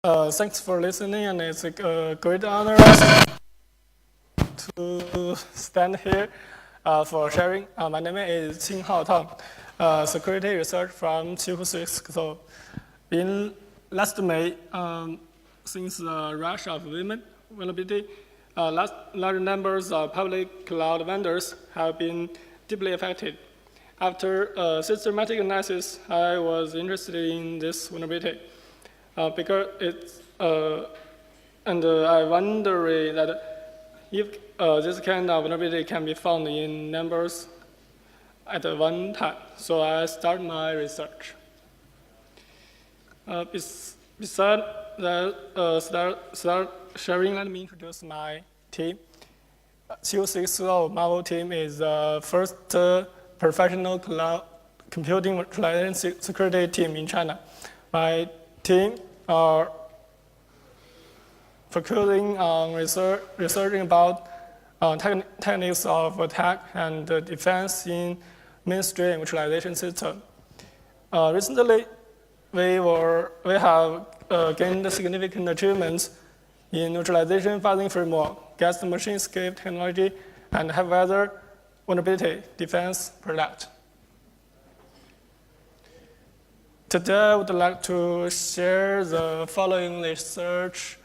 Thanks for listening, and it's a great honor to stand here for sharing. My name is Qinghao.mp4, security research from Qinghao School. In last May, since the rush of women vulnerability, large numbers of public cloud vendors have been deeply affected. After systematic analysis, I was interested in this vulnerability. Because it's, and I wonder that if this kind of vulnerability can be found in numbers at one time. So I start my research. Besides that, start sharing, let me introduce my team. Qinghao Marvel team is the first professional cloud computing virtualization security team in China. My team are focusing on researching about techniques of attack and defense in mainstream virtualization system. Recently, we have gained significant achievements in virtualization fuzzing framework, guest machine escape technology, and high-weather vulnerability defense product. Today, I would like to share the following research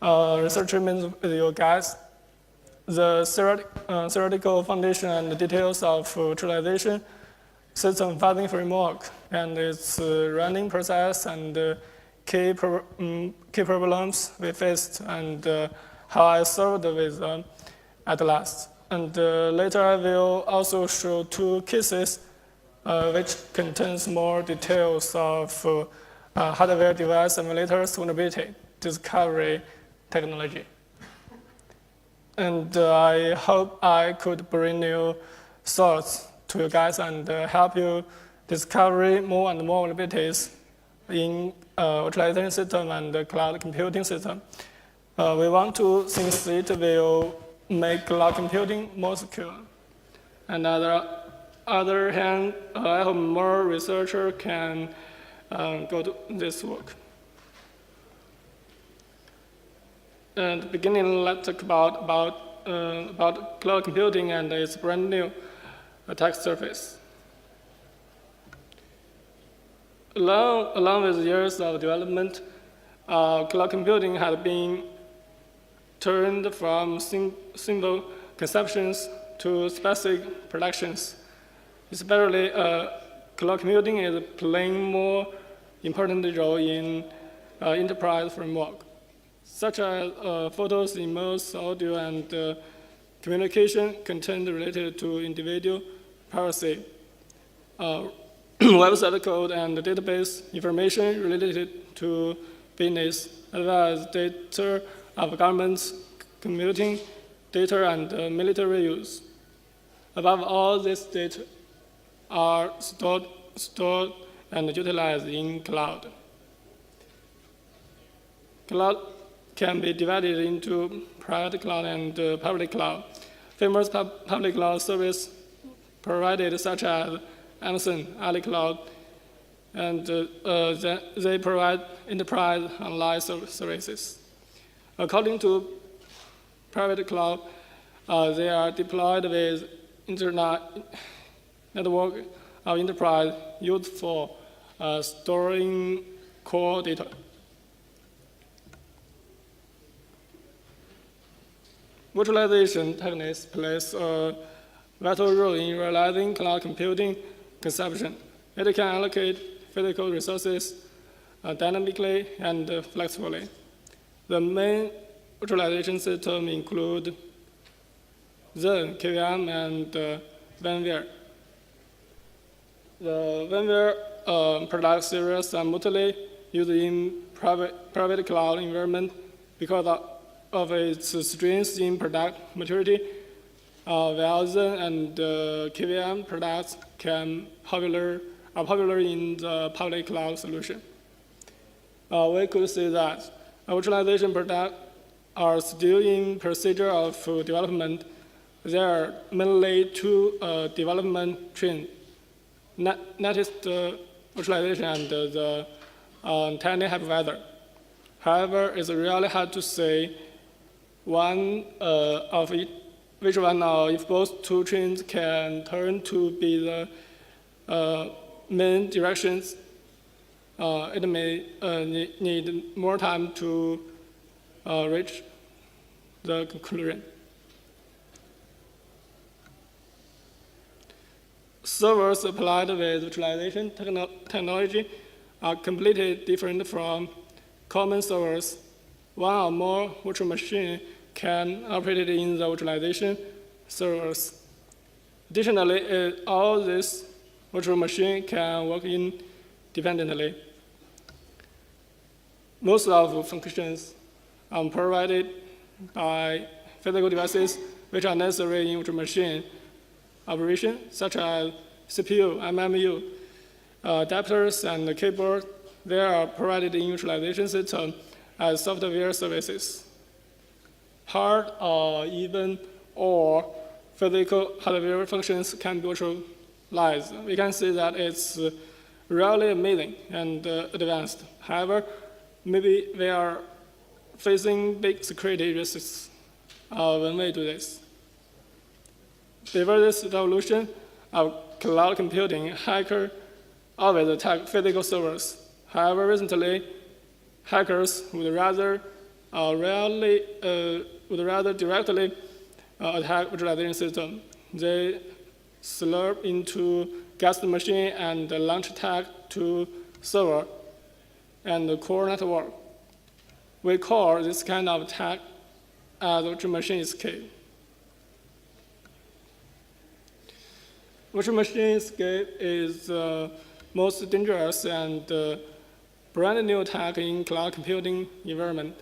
achievements with you guys. The theoretical foundation and the details of virtualization system fuzzing framework and its running process and key problems we faced and how I solved with them at last. And later, I will also show two cases which contains more details of hardware device emulators vulnerability discovery technology. And I hope I could bring new thoughts to you guys and help you discover more and more vulnerabilities in virtualization system and cloud computing system. We want to think it will make cloud computing more secure. And other hand, I hope more researchers can go to this work. And beginning, let's talk about cloud computing and its brand new attack surface. Along with years of development, cloud computing has been turned from simple conceptions to specific productions. Especially, cloud computing is playing more important role in enterprise framework, such as photos, emails, audio, and communication content related to individual privacy, website code and database information related to business, as well as data of governments, commuting data, and military use. Above all, this data are stored and utilized in cloud. Cloud can be divided into private cloud and public cloud. Famous public cloud service provided such as Amazon, Ali Cloud, and they provide enterprise online services. According to private cloud, they are deployed with internet network of enterprise used for storing core data. Virtualization techniques plays a vital role in realizing cloud computing consumption. It can allocate physical resources dynamically and flexibly. The main virtualization system include Zen, KVM, and VMware. The VMware product series are mostly used in private cloud environment because of its strengths in product maturity. While Zen and KVM products are popular in the public cloud solution. We could say that virtualization products are still in procedure of development. There are mainly two development trends. Native virtualization and the tiny hypervisor. However, it's really hard to say one of it, which one or if both two trains can turn to be the main directions. It may need more time to reach the conclusion. Servers applied with virtualization technology are completely different from common servers. One or more virtual machines can operate in the virtualization servers. Additionally, all these virtual machines can work independently. Most of the functions are provided by physical devices which are necessary in virtual machine operation, such as CPU, MMU, adapters, and keyboard. They are provided in virtualization system as software services. Hard or physical hardware functions can be virtualized. We can see that it's really amazing and advanced. However, maybe we are facing big security risks when we do this. Before this revolution of cloud computing, hackers always attack physical servers. However, recently, hackers would rather directly attack virtualization system. They slurp into guest machine and launch attack to server and the core network. We call this kind of attack as virtual machine escape. Virtual machine escape is the most dangerous and brand new attack in cloud computing environment.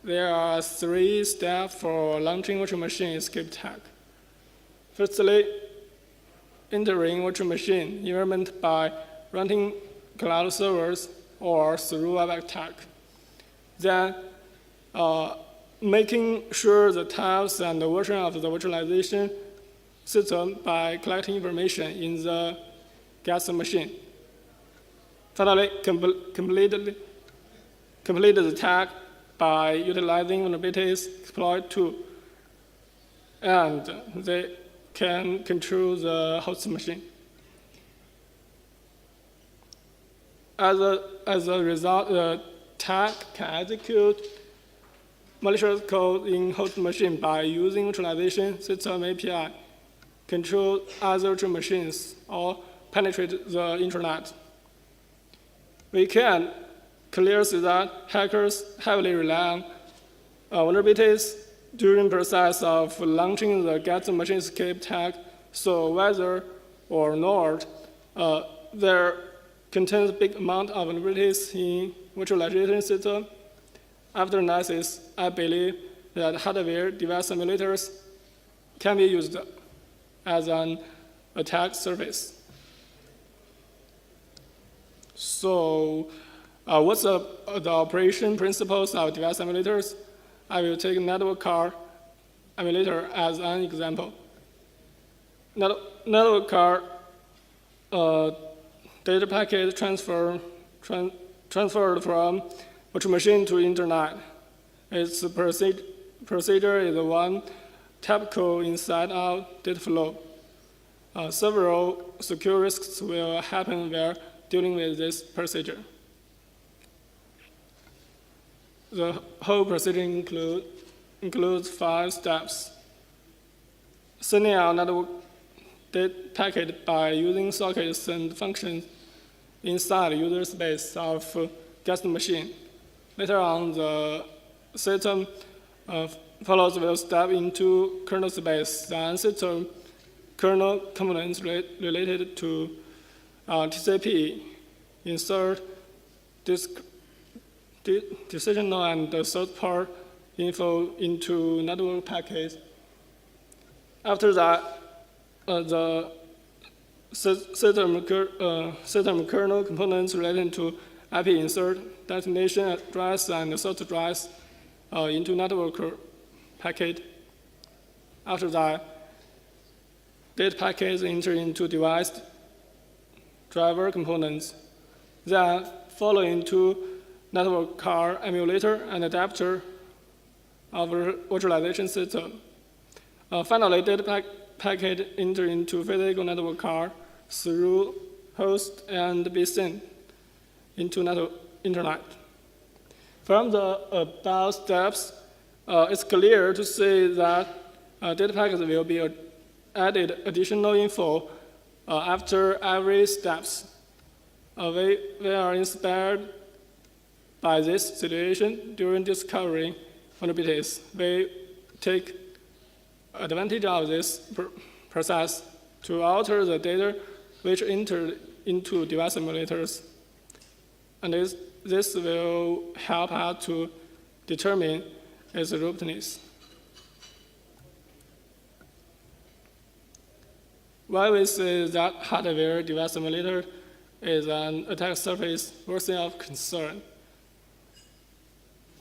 There are 3 steps for launching virtual machine escape attack. Firstly, entering virtual machine environment by running cloud servers or through web attack. Then, making sure the types and the version of the virtualization system by collecting information in the guest machine. Finally, complete the attack by utilizing vulnerabilities exploit tool, and they can control the host machine. As a result, the attack can execute malicious code in host machine by using virtualization system API, control other virtual machines, or penetrate the internet. We can clearly see that hackers heavily rely on vulnerabilities during the process of launching the guest machine escape attack. So whether or not there contains a big amount of vulnerabilities in virtualization system, after analysis, I believe that hardware device simulators can be used as an attack surface. So what's the operation principles of device emulators? I will take network card emulator as an example. Network card data packet transferred from virtual machine to internet. Its procedure is one typical inside-out data flow. Several security risks will happen while dealing with this procedure. The whole procedure includes 5 steps. Sending out network data packet by using sockets and functions inside user space of guest machine. Later on, the system follows will step into kernel space, and system kernel components related to TCP, insert decisional and third-part info into network packets. After that, the system kernel components related to IP insert, destination address, and source address into network packet. After that, data packets enter into device driver components. Then follow into network card emulator and adapter of a virtualization system. Finally, data packet enter into physical network card through host and be sent into internet. From the above steps, it's clear to say that data packets will be added additional info after every steps. We are inspired by this situation during discovering vulnerabilities. We take advantage of this process to alter the data which entered into device emulators. And this will help us to determine its rootedness. Why we say that hardware device emulator is an attack surface worthy of concern.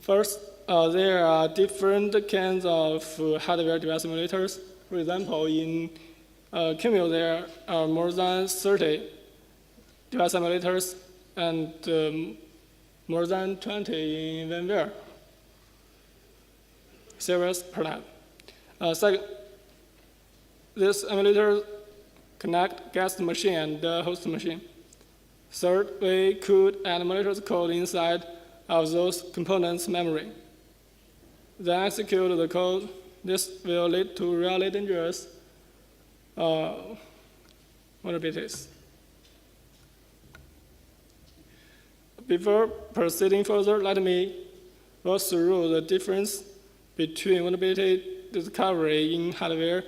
First, there are different kinds of hardware device emulators. For example, in Qinghao, there are more than 30 device emulators and more than 20 in VMware service per lab. Second, this emulator connect guest machine and host machine. Third, we could add malicious code inside of those components' memory. Then execute the code. This will lead to really dangerous vulnerabilities. Before proceeding further, let me go through the difference between vulnerability discovery in hardware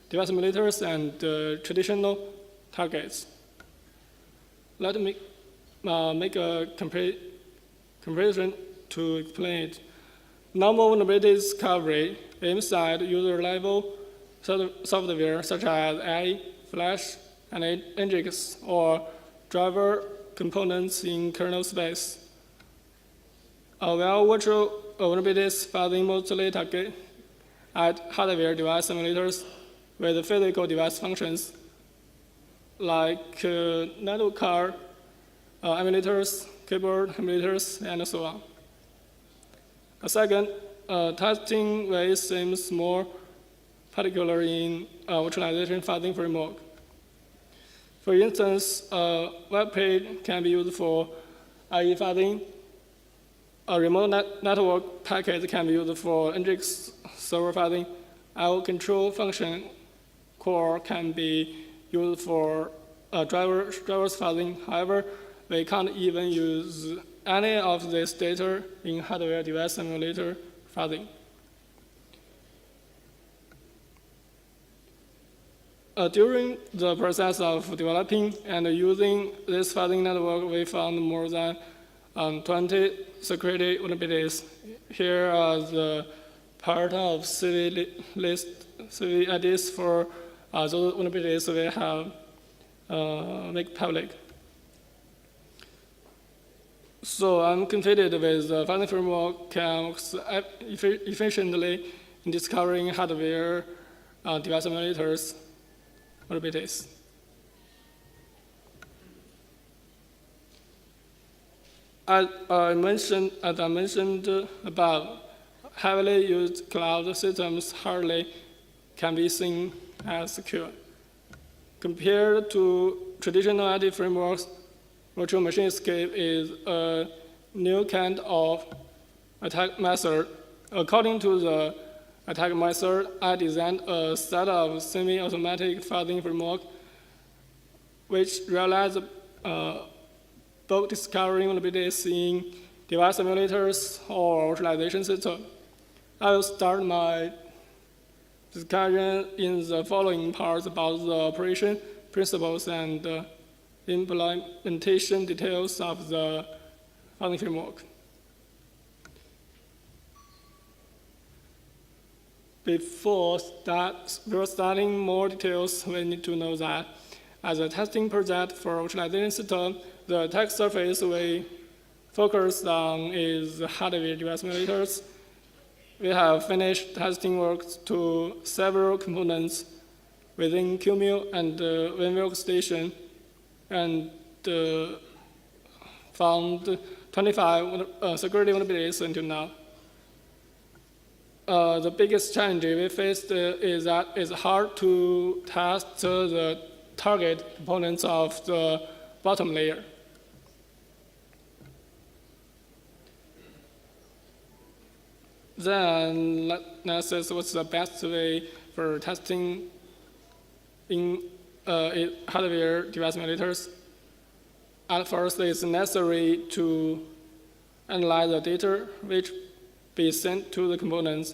device emulators and traditional targets. Let me make a comparison to explain it. Normal vulnerability discovery inside user-level software such as AI, Flash, and Nginx, or driver components in kernel space. While virtual vulnerabilities fuzzy mostly target at hardware device emulators with physical device functions like network card emulators, keyboard emulators, and so on. Second, testing way seems more particular in virtualization fuzzing framework. For instance, a web page can be used for IE fuzzing. A remote network packet can be used for Nginx server fuzzing. Our control function core can be used for drivers fuzzing. However, we can't even use any of this data in hardware device emulator fuzzing. During the process of developing and using this fuzzing network, we found more than 20 security vulnerabilities. Here are the part of CV IDs for those vulnerabilities we have made public. So I'm confident with the fuzzing framework can work efficiently in discovering hardware device emulators vulnerabilities. As I mentioned above, heavily used cloud systems hardly can be seen as secure. Compared to traditional IT frameworks, virtual machine escape is a new kind of attack method. According to the attack method, I designed a set of semi-automatic fuzzing framework which realize both discovering vulnerabilities in device emulators or virtualization system. I will start my discussion in the following parts about the operation principles and implementation details of the fuzzing framework. Before starting more details, we need to know that as a testing project for virtualization system, the attack surface we focus on is hardware device emulators. We have finished testing work to several components within Qinghao and VMware Workstation and found 25 security vulnerabilities until now. The biggest challenge we faced is that it's hard to test the target components of the bottom layer. Then let's see what's the best way for testing in hardware device emulators. At first, it's necessary to analyze the data which be sent to the components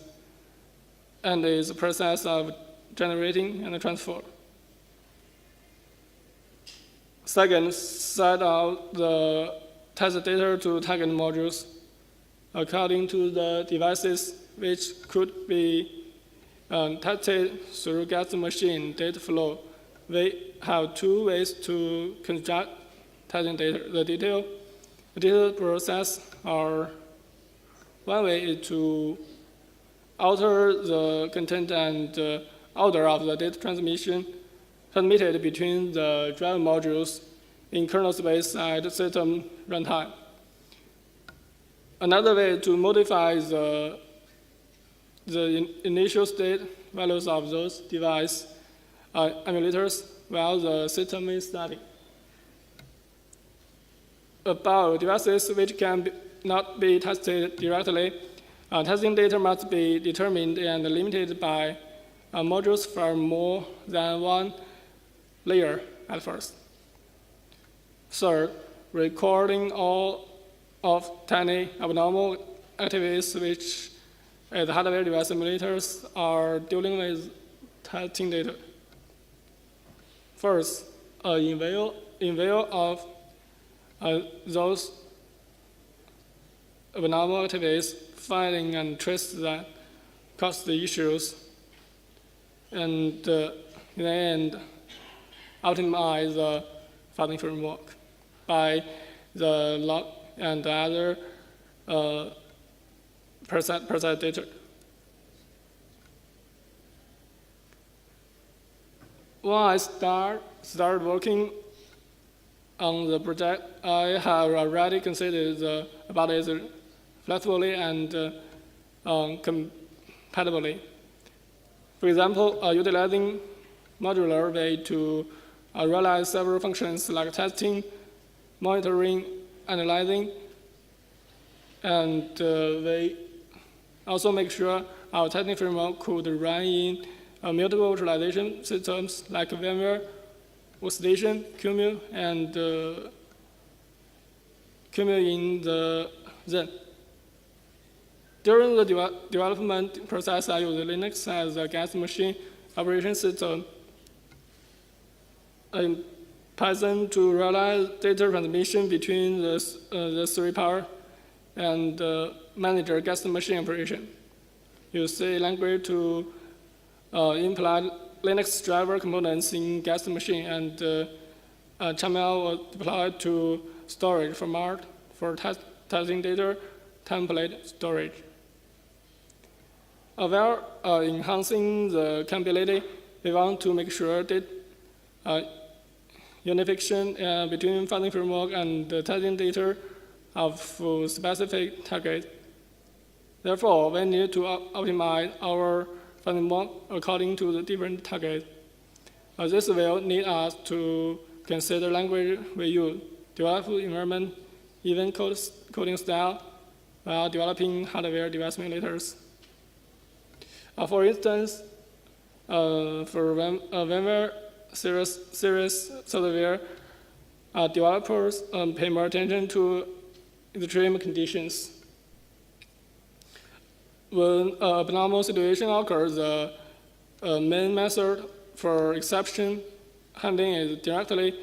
and is the process of generating and transfer. Second, set out the test data to target modules according to the devices which could be tested through guest machine data flow. We have two ways to construct testing data. The data process are one way is to alter the content and order of the data transmitted between the driver modules in kernel space at system runtime. Another way is to modify the initial state values of those device emulators while the system is starting. About devices which not be tested directly, testing data must be determined and limited by modules from more than one layer at first. Third, recording all of tiny abnormal activities which the hardware device emulators are dealing with testing data. First, in view of those abnormal activities, finding and trace that cause the issues, and in the end, optimize the filing framework by the log and the other process data. When I started working on the project, I have already considered about it flexibly and compatibly. For example, utilizing modular way to realize several functions like testing, monitoring, analyzing, and we also make sure our testing framework could run in multiple virtualization systems like VMware, Workstation, QEMU, and QEMU in the Zen. During the development process, I use Linux as a guest machine operation system. In Python to realize data transmission between the three parts and manage guest machine operation. Use C language to implement Linux driver components in guest machine, and XAML was deployed to storage format for testing data template storage. While enhancing the capability, we want to make sure that unification between filing framework and the testing data of specific target. Therefore, we need to optimize our framework according to the different targets. This will need us to consider language we use, develop environment, even coding style, while developing hardware device emulators. For instance, for VMware series software, developers pay more attention to extreme conditions. When an abnormal situation occurs, the main method for exception handling is directly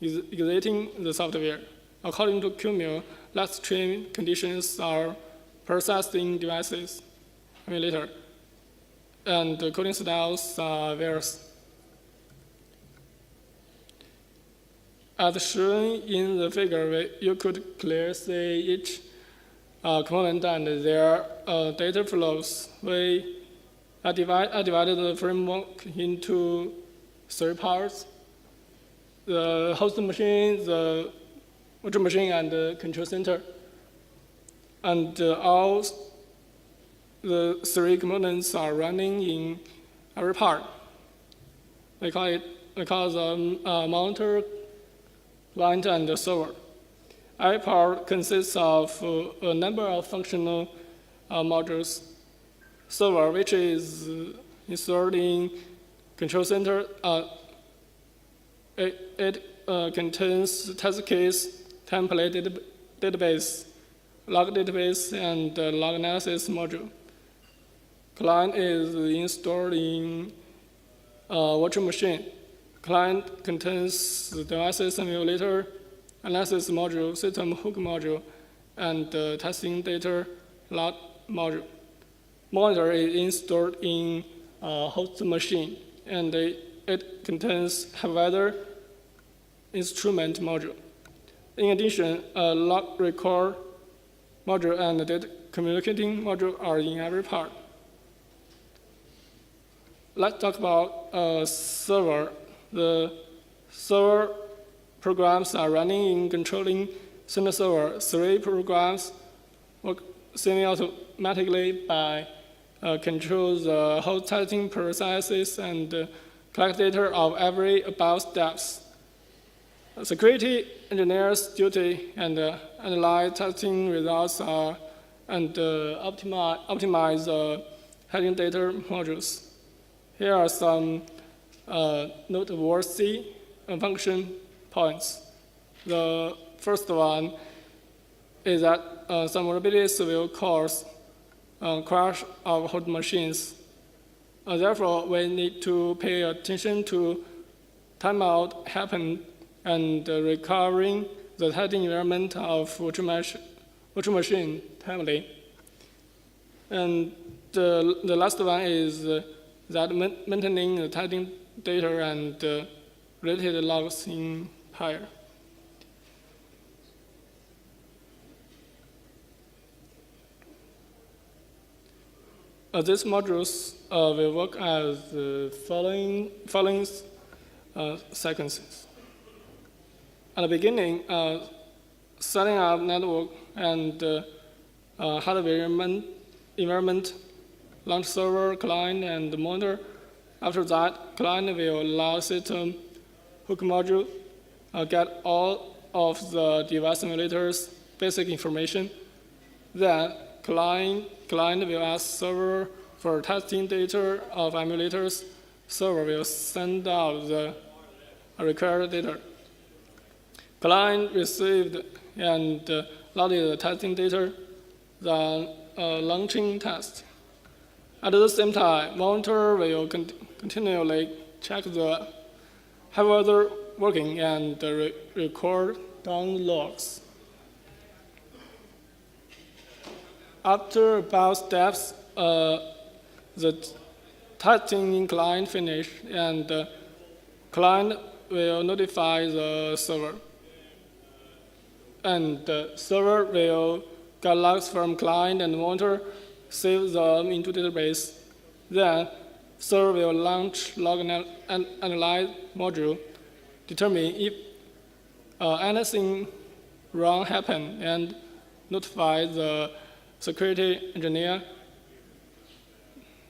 exiting the software. According to QEMU, less extreme conditions are processed in devices emulator, and the coding styles are various. As shown in the figure, you could clearly see each component and their data flows. We divided the framework into three parts: the host machine, the virtual machine, and the control center. And all the three components are running in every part. We call them monitor, client, and server. Every part consists of a number of functional modules. Server, which is installed in control center, it contains test case, template database, log database, and log analysis module. Client is installed in virtual machine. Client contains the devices emulator, analysis module, system hook module, and testing data log module. Monitor is installed in host machine, and it contains weather instrument module. In addition, a log record module and data communicating module are in every part. Let's talk about server. The server programs are running in controlling center server. Three programs work semi-automatically by control the host testing processes and collect data of every above steps. Security engineers' duty and analyze testing results and optimize heading data modules. Here are some noteworthy function points. The first one is that some vulnerabilities will cause crash of host machines. Therefore, we need to pay attention to timeout happen and recovering the testing environment of virtual machine timely. And the last one is that maintaining the testing data and related logs in pair. These modules will work as the following sequences. At the beginning, setting up network and hardware environment, launch server, client, and monitor. After that, client will allow system hook module get all of the device emulators basic information. Then client will ask server for testing data of emulators. Server will send out the required data. Client received and loaded the testing data, then launching test. At the same time, monitor will continually check the weather working and record down logs. After about steps, the testing in client finish, and client will notify the server. And the server will get logs from client and monitor, save them into database. Then server will launch log and analyze module, determine if anything wrong happened, and notify the security engineer.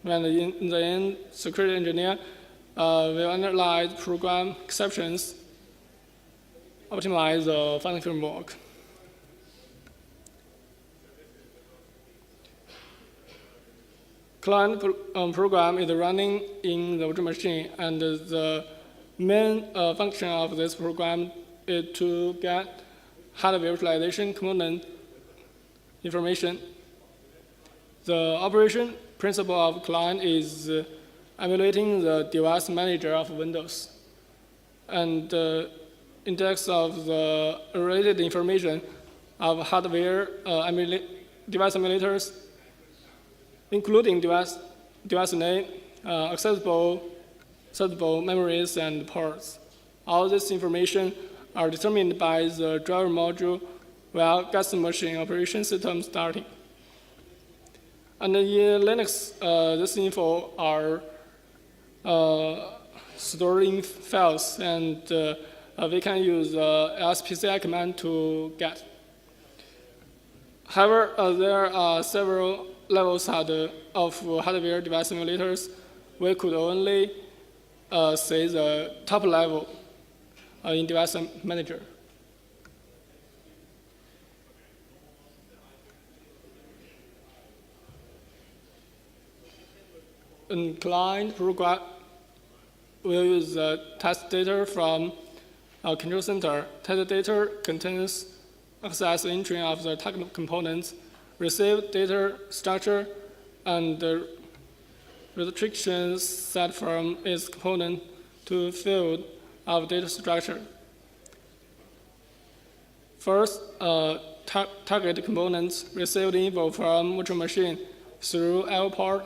When in the end, security engineer will analyze program exceptions, optimize the filing framework. Client program is running in the virtual machine, and the main function of this program is to get hardware virtualization component information. The operation principle of client is emulating the device manager of Windows, and the index of the related information of hardware device emulators, including device name, accessible memories, and ports. All this information are determined by the driver module while guest machine operation system starting. And in Linux, this info are stored in files, and we can use the lspci command to get. However, there are several levels of hardware device simulators. We could only say the top level in device manager. In client program, we use the test data from a control center. Test data contains access entry of the target components, receive data structure, and the restrictions set from its component to field of data structure. First, target components received info from virtual machine through I/O port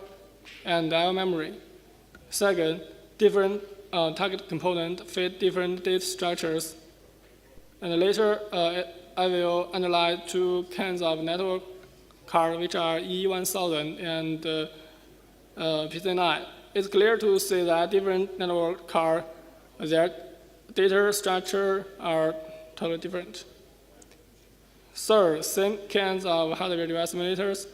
and I/O memory. Second, different target components fit different data structures. And later, I will analyze two kinds of network cards, which are E1000 and PC9. It's clear to see that different network cards, their data structure are totally different. Third, same kinds of hardware device simulators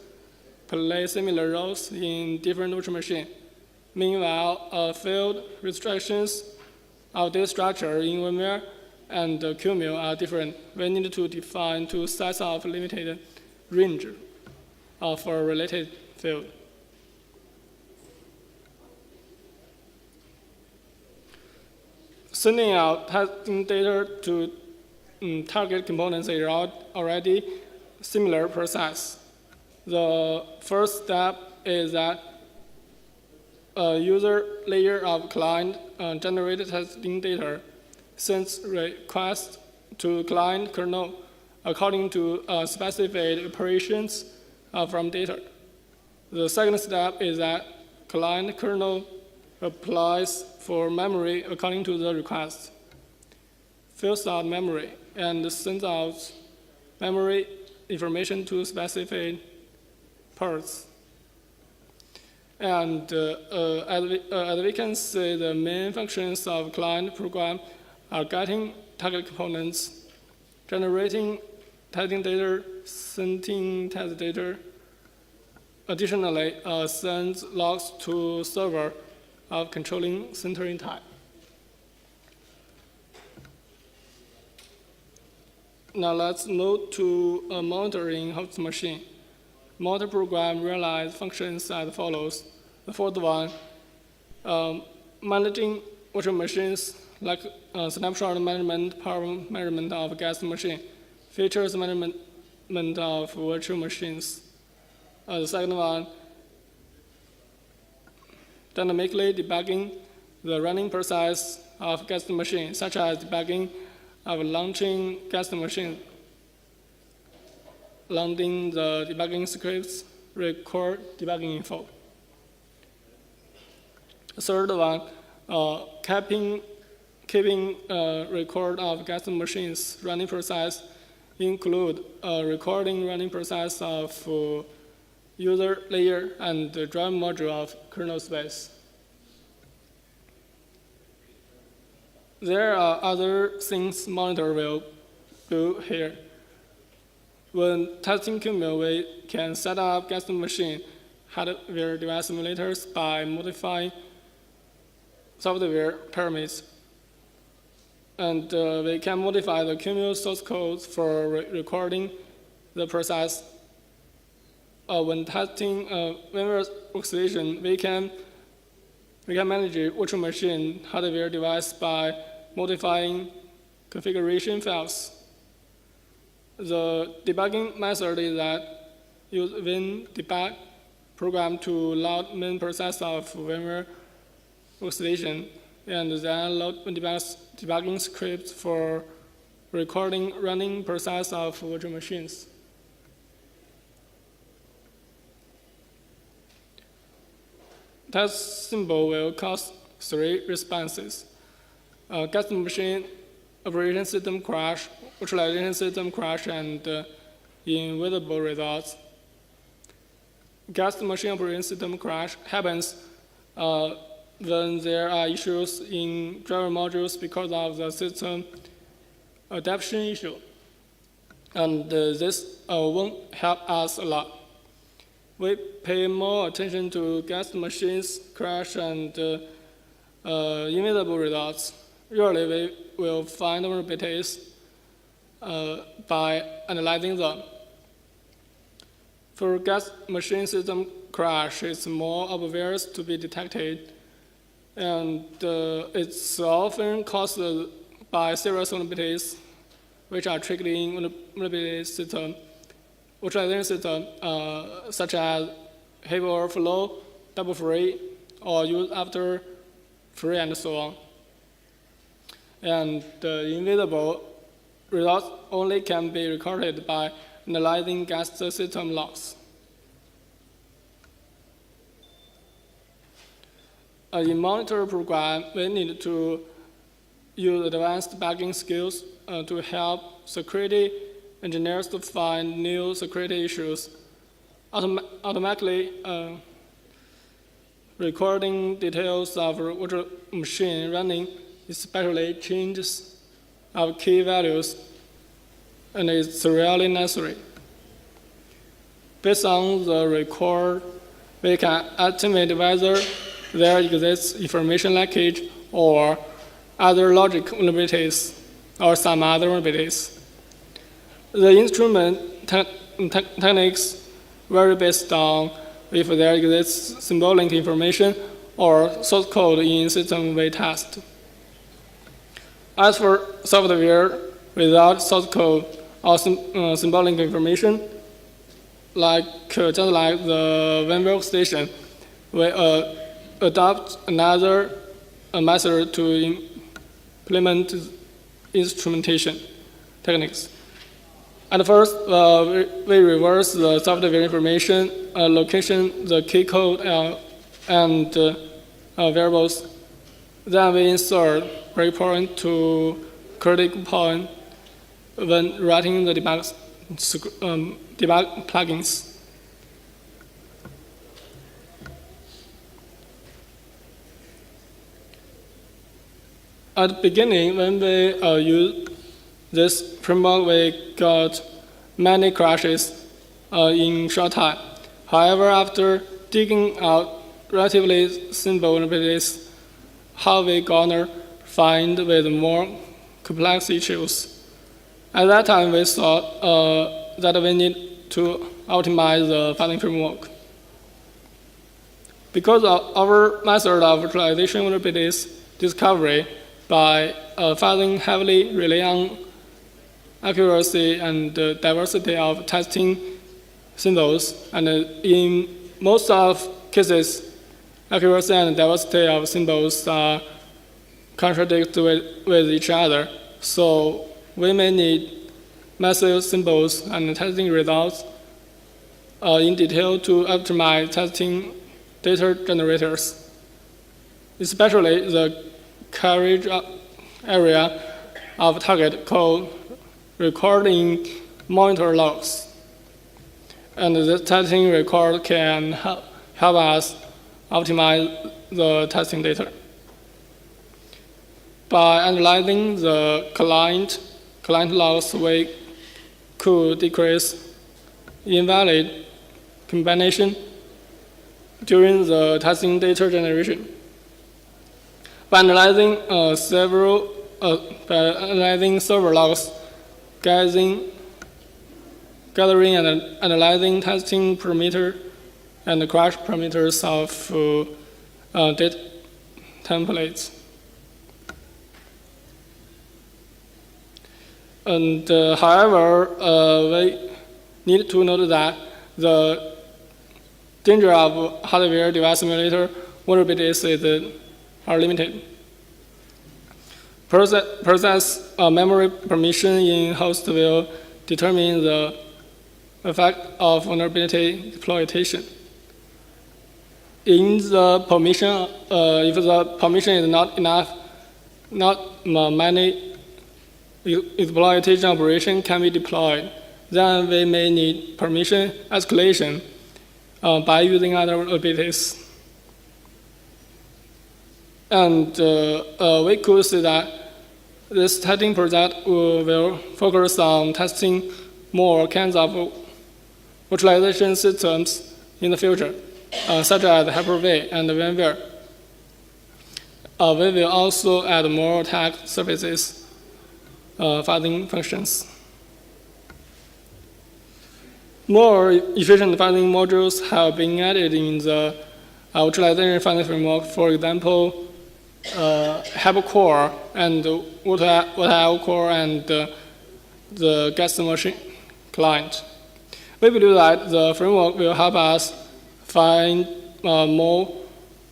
play similar roles in different virtual machines. Meanwhile, field restrictions of data structure in VMware and QML are different. We need to define two sets of limited range for a related field. Sending out testing data to target components is already similar process. The first step is that a user layer of client generated testing data sends requests to client kernel according to specified operations from data. The second step is that client kernel applies for memory according to the request, fills out memory, and sends out memory information to specified parts. And as we can see, the main functions of client program are getting target components, generating testing data, sending test data. Additionally, sends logs to server of controlling centering type. Now let's move to monitoring host machine. Monitor program realize functions as follows. The first one, managing virtual machines like snapshot management, power management of guest machine, features management of virtual machines. The second one, dynamically debugging the running process of guest machine, such as debugging of launching guest machine, loading the debugging scripts, record debugging info. The third one, keeping record of guest machines running process, include recording running process of user layer and the drive module of kernel space. There are other things monitor will do here. When testing QML, we can set up guest machine hardware device simulators by modifying software parameters. And we can modify the QML source code for recording the process. When testing VMware workstation, we can manage virtual machine hardware device by modifying configuration files. The debugging method is that use win-debug program to load main process of VMware workstation, and then load debugging scripts for recording running process of virtual machines. Test symbol will cause 3 responses: guest machine operation system crash, virtualization system crash, and invisible results. Guest machine operation system crash happens when there are issues in driver modules because of the system adaptation issue. and this won't help us a lot. We pay more attention to guest machines, crash, and invisible results. Usually, we will find vulnerabilities by analyzing them. For guest machine system crash, it's more obvious to be detected, and it's often caused by serious vulnerabilities, which are triggered in vulnerability system, virtualization system, such as heap overflow, double free, or use after free, and so on. And the invisible results only can be recorded by analyzing guest system logs. In monitor program, we need to use advanced debugging skills to help security engineers to find new security issues. Automatically recording details of virtual machine running, especially changes of key values, and it's really necessary. Based on the record, we can estimate whether there exists information leakage or other logic vulnerabilities or some other vulnerabilities. The instrument techniques vary based on if there exists symbolic information or source code in system we test. As for software without source code or symbolic information, just like the Web workstation, we adopt another method to implement instrumentation techniques. At first, we reverse the software information, location, the key code, and variables. Then we insert breakpoint to critical point when writing the debug plugins. At the beginning, when we use this framework, we got many crashes in short time. However, after digging out relatively simple vulnerabilities, how we gonna find with more complex issues? At that time, we thought that we need to optimize the filing framework. Because of our method of virtualization vulnerabilities discovery by filing heavily rely on accuracy and diversity of testing symbols, and in most of cases, accuracy and diversity of symbols are contradict with each other. So we may need massive symbols and testing results in detail to optimize testing data generators, especially the coverage area of target code recording monitor logs. And the testing record can help us optimize the testing data. By analyzing the client logs, we could decrease invalid combination during the testing data generation. By analyzing server logs, gathering and analyzing testing parameter and crash parameters of data templates. And however, we need to note that the danger of hardware device simulator vulnerabilities are limited. Process memory permission in host will determine the effect of vulnerability exploitation. In the permission, if the permission is not enough, not many exploitation operation can be deployed. Then we may need permission escalation by using other abilities. And we could see that this testing project will focus on testing more kinds of virtualization systems in the future, such as Hyper-V and VMware. We will also add more attack surfaces, fuzzing functions. More efficient fuzzing modules have been added in the virtualization fuzzing framework. For example, HITB and what core and the guest machine client. We believe that the framework will help us find more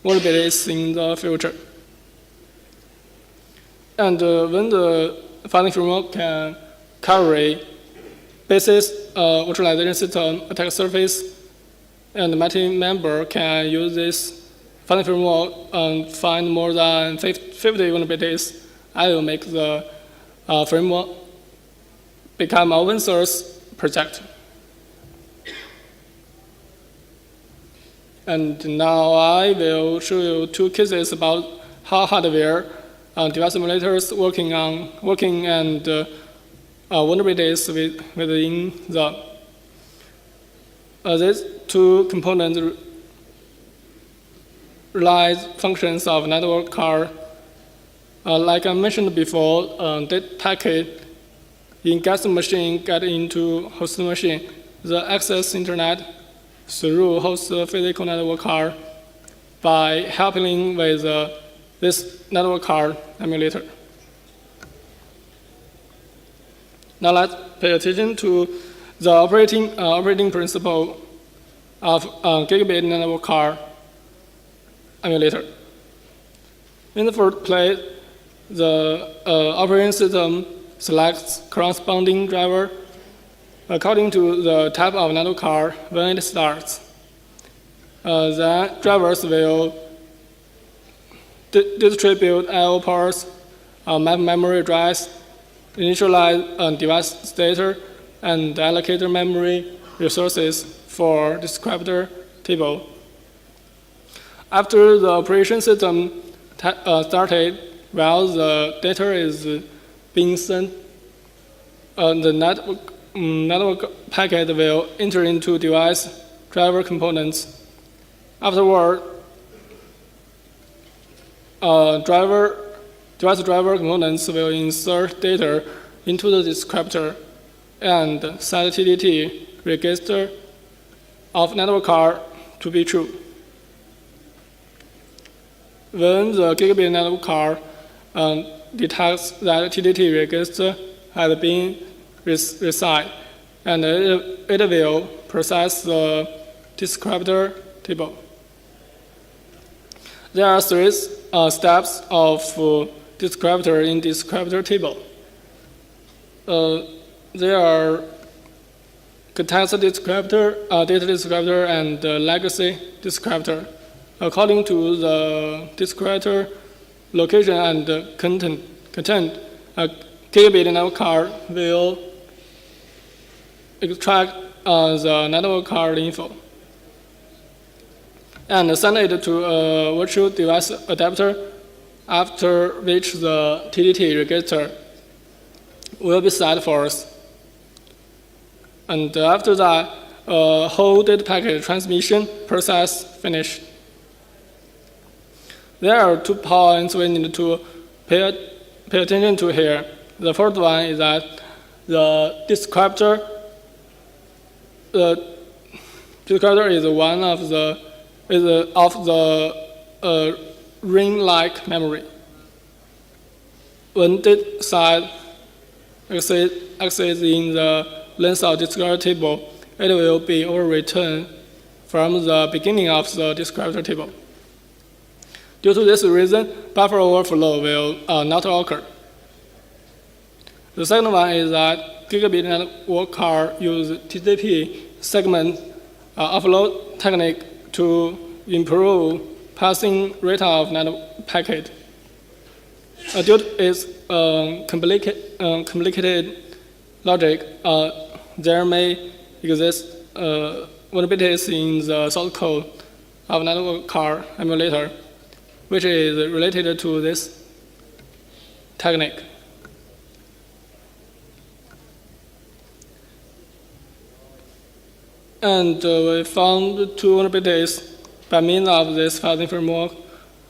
vulnerabilities in the future. And when the fuzzing framework can carry basis virtualization system attack surface, and multi-member can use this fuzzing framework and find more than 50 vulnerabilities, I will make the framework become an open source project. And now I will show you two cases about how hardware device simulators working and vulnerabilities within the. These two components realize functions of network card. Like I mentioned before, data packet in guest machine get into host machine. The access internet through host physical network card by helping with this network card emulator. Now let's pay attention to the operating principle of gigabit network card emulator. In the first place, the operating system selects corresponding driver according to the type of network card when it starts. Then drivers will distribute I/O ports, map memory address, initialize device data, and allocate memory resources for descriptor table. After the operation system started, while the data is being sent, the network packet will enter into device driver components. Afterward, device driver components will insert data into the descriptor and set TDT register of network card to be true. When the gigabit network card detects that TDT register has been reset, and it will process the descriptor table. There are three steps of descriptor in descriptor table. There are context descriptor, data descriptor, and legacy descriptor. According to the descriptor location and content, a gigabit network card will extract the network card info and send it to a virtual device adapter, after which the TDT register will be set first. And after that, whole data packet transmission process finished. There are 2 points we need to pay attention to here. The first one is that the descriptor is one of the ring-like memory. When data size exceeds in the length of descriptor table, it will be overwritten from the beginning of the descriptor table. Due to this reason, buffer overflow will not occur. The second one is that gigabit network card use TCP segment offload technique to improve passing rate of network packet. Due to its complicated logic, there may exist vulnerabilities in the source code of network card emulator, which is related to this technique. And we found 2 vulnerabilities by means of this filing framework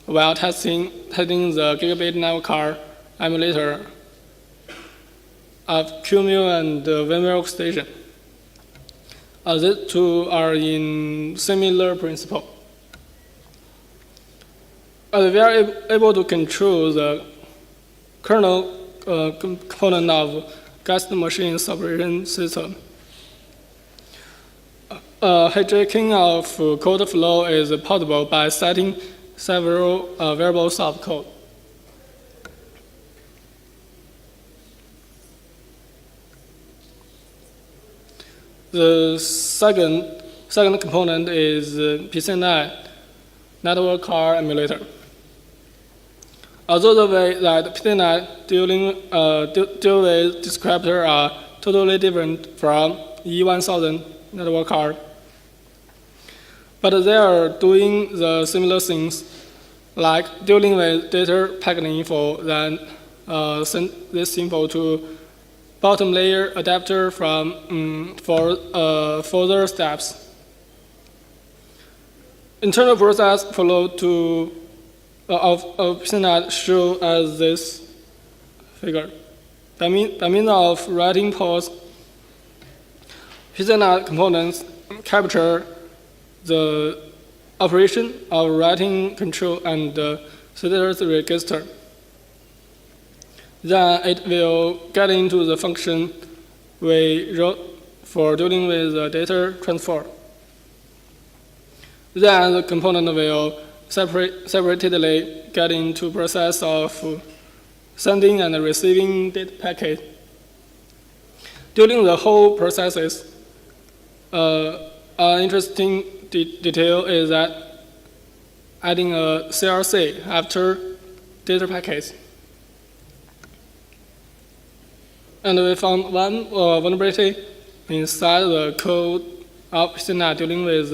while testing the gigabit network card emulator of QEMU and VMware Workstation. These two are in similar principle. We are able to control the kernel component of guest machine's operation system. Hijacking of code flow is possible by setting several variables of code. The second component is PCNI network card emulator. Although the way that PCNI deal with descriptors are totally different from E1000 network card, but they are doing the similar things, like dealing with data packet info, then send this info to bottom layer adapter for further steps. Internal process flow of PCNet show as this figure. By means of writing ports, PCNet components capture the operation of writing control and status register. Then it will get into the function we wrote for dealing with the data transfer. Then the component will separately get into process of sending and receiving data packet. During the whole processes, an interesting detail is that adding a CRC after data packets. And we found one vulnerability inside the code of PCNet dealing with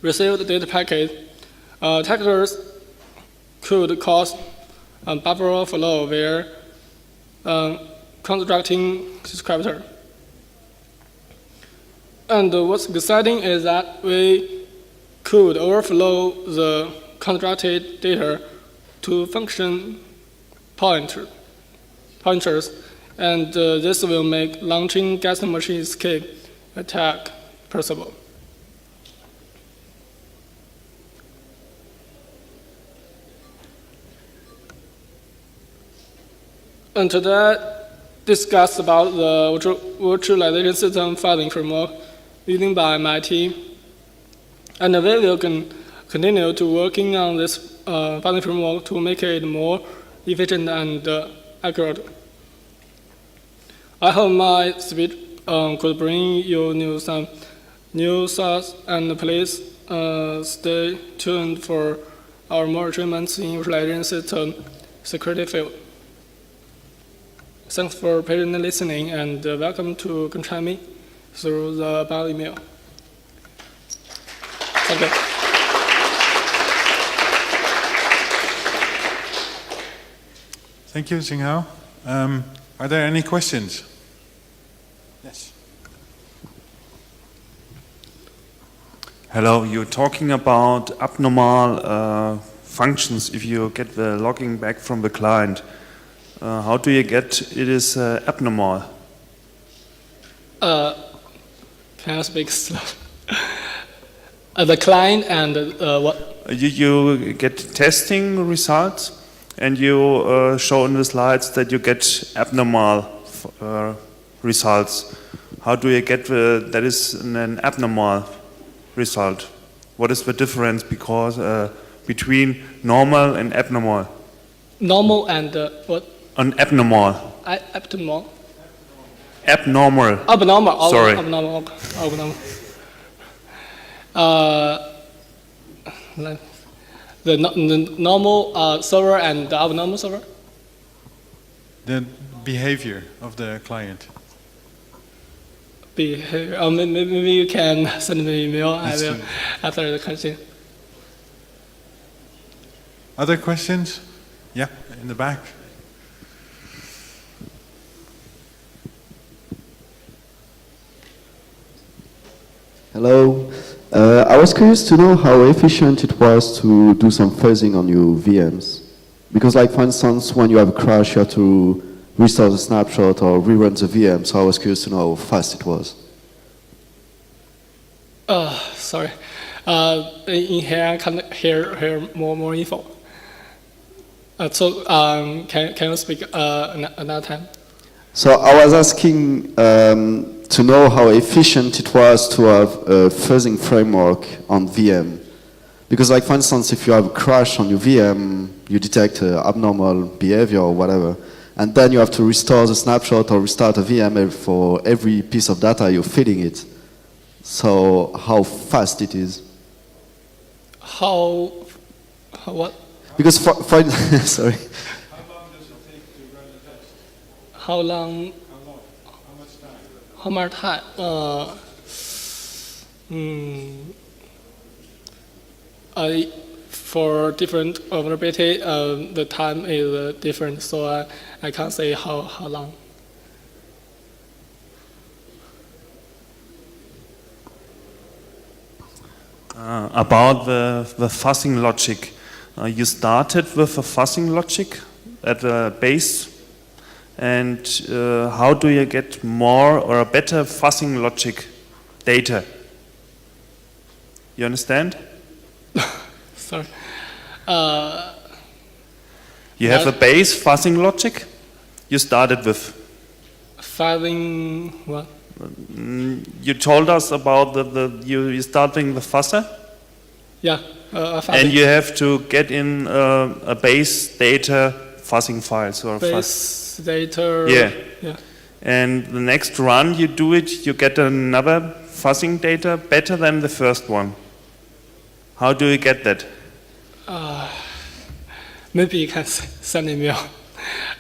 received data packet. Attackers could cause buffer overflow where constructing descriptor. And what's exciting is that we could overflow the constructed data to function pointers, and this will make launching guest machine escape attack possible. And today, discuss about the virtualization system filing framework used by my team. And we will continue to working on this filing framework to make it more efficient and accurate. I hope my speech could bring you some new thoughts, and please stay tuned for our more achievements in virtualization system security field. Thanks for patiently listening, and welcome to contact me through the bio email. Thank you. Thank you, Qinghao. Are there any questions? Yes. Hello, you're talking about abnormal functions if you get the logging back from the client. How do you get it is abnormal? Can I speak slow? The client and what? You get testing results, and you show in the slides that you get abnormal results. How do you get that is an abnormal result? What is the difference between normal and abnormal? Normal and what? Abnormal. Abnormal. Abnormal. Abnormal. Sorry. Abnormal. The normal server and the abnormal server? The behavior of the client. Behavior. Maybe you can send me an email. I will answer the question. Other questions? Yeah, in the back. Hello. I was curious to know how efficient it was to do some fuzzing on your VMs. Because like, for instance, when you have a crash, you have to restore the snapshot or rerun the VM, so I was curious to know how fast it was. Sorry. In here, I can't hear more info. Can you speak another time? So I was asking to know how efficient it was to have a fuzzing framework on VM. Because like, for instance, if you have a crash on your VM, you detect abnormal behavior or whatever, and then you have to restore the snapshot or restart a VM for every piece of data you're feeding it. So how fast it is? How what? Because for sorry. How long does it take to run a test? How long? How long? How much time? How much time? For different vulnerability, the time is different, so I can't say how long. About the fuzzing logic, you started with a fuzzing logic at the base, and how do you get more or a better fuzzing logic data? You understand? Sorry. You have a base fuzzing logic. You started with. Fuzzing what? You told us about you starting the fuzzer. Yeah. Fuzzing. And you have to get in a base data fuzzing files or base data. Yeah. Yeah. And the next run you do it, you get another fuzzing data better than the first one. How do you get that? Maybe you can send an email.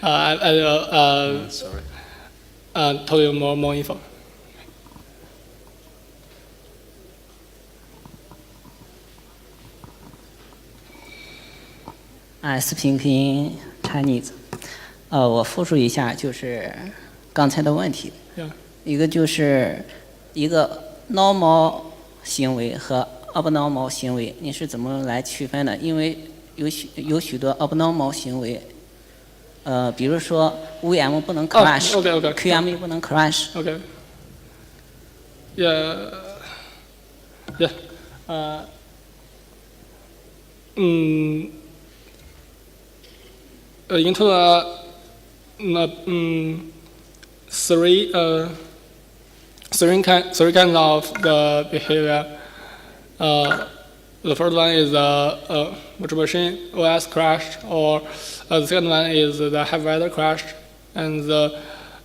I will Sorry. tell you more info.视频可以 Chinese， 我复述一下，就是刚才的问题。Yeah. 一个就是一个 normal 行为和 abnormal 行为，你是怎么来区分的？因为有许多 abnormal 行为，比如说 VM 不能 crash，QEMU 不能 crash。Okay. Yeah. Yeah. Into three kinds of the behavior. The first one is the virtual machine OS crashed, or the second one is the hypervisor crashed, and the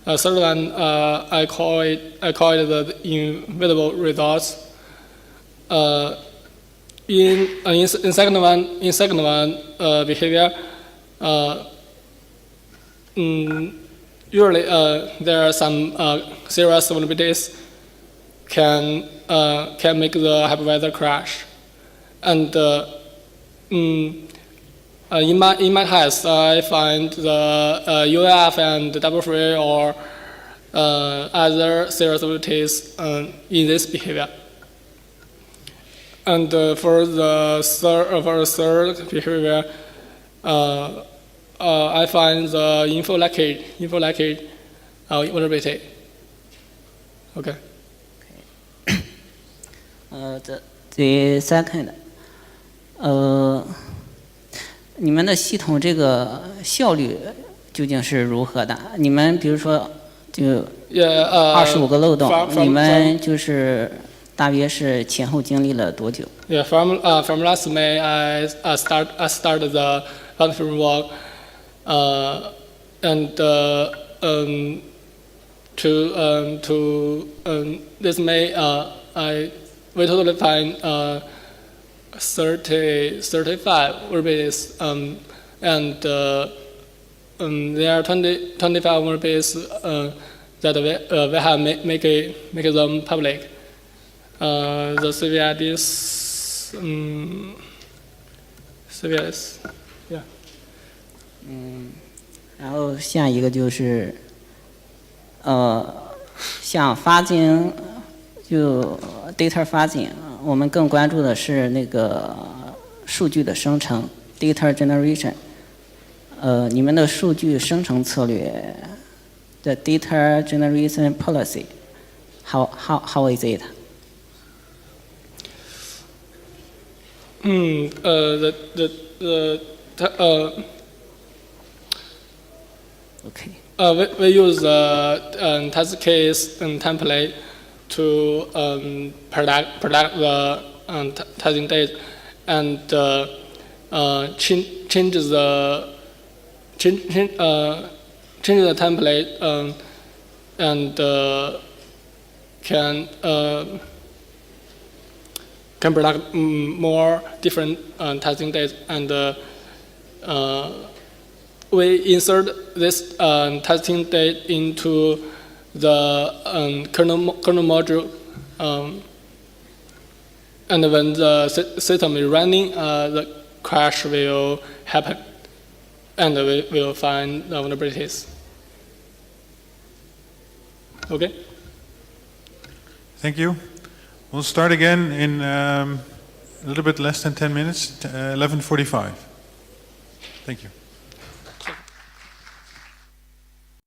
third one I call it the invisible results. In second one behavior. Usually, there are some serious vulnerabilities can make the hypervisor crash, and in my test, I find the UEF and double free or other serious vulnerabilities in this behavior. And for the third behavior. I find the info leakage vulnerability. Okay. the second， 你们的系统这个效率究竟是如何的？你们比如说就25个漏洞，你们就是大约是前后经历了多久？ Yeah, from last May, I started the confirm work, and to this May, we totally find 35 vulnerabilities, and there are 25 vulnerabilities that we have make them public. The CVIs, yeah. 然后下一个就是像发经就 data 发进，我们更关注的是那个数据的生成 data generation。你们的数据生成策略的 data generation policy how is it？ Okay. We use the test case template to predict the testing date and change the template and can predict more different testing dates, and we insert this testing date into the kernel module, and when the system is running, the crash will happen, and we will find the vulnerabilities. Okay. Thank you. We'll start again in a little bit less than 10 minutes, 11:45. Thank you.